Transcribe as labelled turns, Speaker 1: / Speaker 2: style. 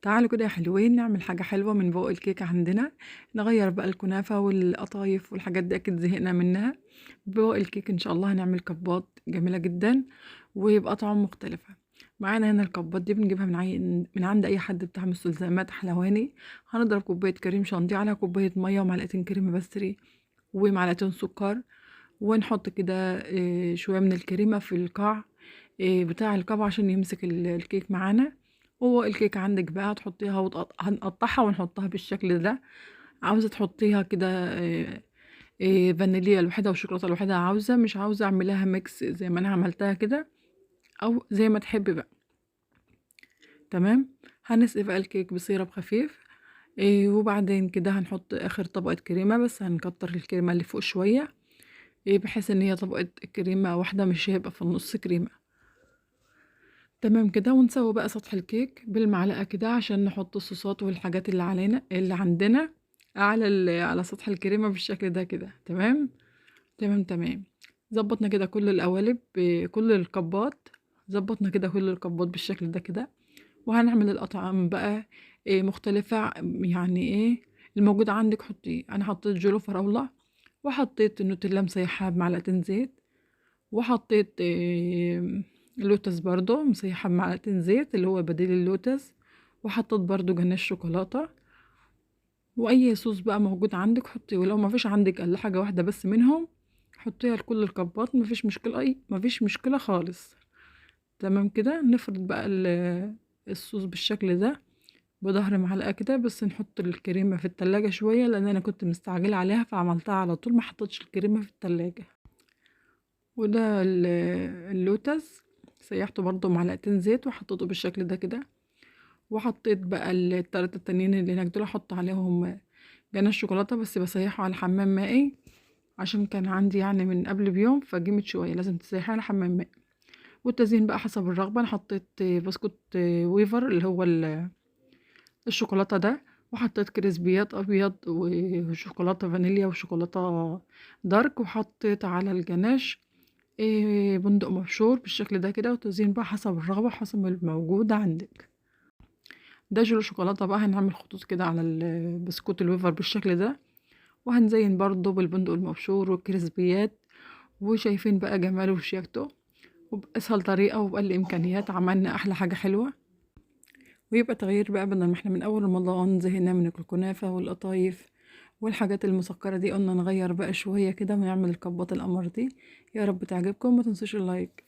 Speaker 1: تعالوا كده يا حلوين نعمل حاجة حلوة من فوق الكيك عندنا. نغير بقى الكنافة والقطايف والحاجات دي أكيد زهقنا منها. بفوق الكيك إن شاء الله هنعمل كبات جميلة جدا وبأطعم مختلفة. معانا هنا الكبات دي بنجيبها من عند أي حد بتاع مستلزمات حلواني. هنضرب كوباية كريم شانتيه على كوباية مية ومعلقتين كريمة بستري ومعلقتين سكر، ونحط كده شوية من الكريمة في القاع بتاع الكب عشان يمسك الكيك معانا. هو الكيك عندك بقى تحطيها هنقطعها ونحطها بالشكل ده. عاوزة تحطيها كده فانيليا لوحدها وشوكولاتة لوحدها، عاوزة مش عاوزة اعملها ميكس زي ما انا عملتها كده، او زي ما تحبي بقى. تمام. هنسقي بقى الكيك بسيرب خفيف وبعدين كده هنحط اخر طبقة كريمة، بس هنكتر الكريمة اللي فوق شوية بحيث ان هي طبقة كريمة واحدة مش هيبقى في النص كريمة. تمام كده. ونسوي بقى سطح الكيك بالمعلقة كده عشان نحط الصوصات والحاجات اللي علينا اللي عندنا على سطح الكريمة بالشكل ده كده. تمام تمام تمام. ظبطنا كده كل القوالب كل الكبات. ظبطنا كده كل الكبات بالشكل ده كده. وهنعمل الأطعمة بقى مختلفة، يعني ايه الموجود عندك حطيه. انا حطيت جولو فراولة، وحطيت النوتيلا مسيحة بمعلقتين زيت، وحطيت لوتس برضو مسيحة بمعلقتين زيت اللي هو بديل اللوتس، وحطيت برضو جناش شوكولاتة. واي صوص بقى موجود عندك حطيه، ولو ما فيش عندك الا حاجة واحدة بس منهم حطيها لكل الكبات، ما فيش مشكلة، ما فيش مشكلة خالص. تمام كده. نفرد بقى الصوص بالشكل ده بظهر معلقة كده، بس نحط الكريمة في التلاجة شوية لان انا كنت مستعجلة عليها فعملتها على طول، ما حطيتش الكريمة في التلاجة. وده اللوتس سيحته برضو معلقتين زيت وحطيته بالشكل ده كده. وحطيت بقى التلاتة التانيين اللي هناك دول احط عليهم جناش شوكولاتة، بس بسيحه على حمام مائي عشان كان عندي يعني من قبل بيوم فجمت شوية، لازم تسيحي على حمام مائي. والتزيين بقى حسب الرغبة. انا حطيت بسكوت ويفر اللي هو الشوكولاتة ده، وحطيت كريسبيات ابيض وشوكولاتة فانيليا وشوكولاتة دارك، وحطيت على الجناش بندق مبشور بالشكل ده كده. وتزيين بقى حسب الرغبة حسب الموجود عندك. ده جيلو شوكولاتة بقى هنعمل خطوط كده على البسكوت الويفر بالشكل ده، وهنزين برضو بالبندق المبشور والكريسبيات. وشايفين بقى جماله وشياكته، وبأسهل طريقة وبأقل إمكانيات عملنا أحلى حاجة حلوة. ويبقى تغيير بقى، بدل ما احنا من أول رمضان زهقنا من الكنافة والقطايف والحاجات المسكرة دي، قلنا نغير بقى شوية كده ونعمل الكبات القمر دي. يا رب تعجبكم، ما تنسوش اللايك.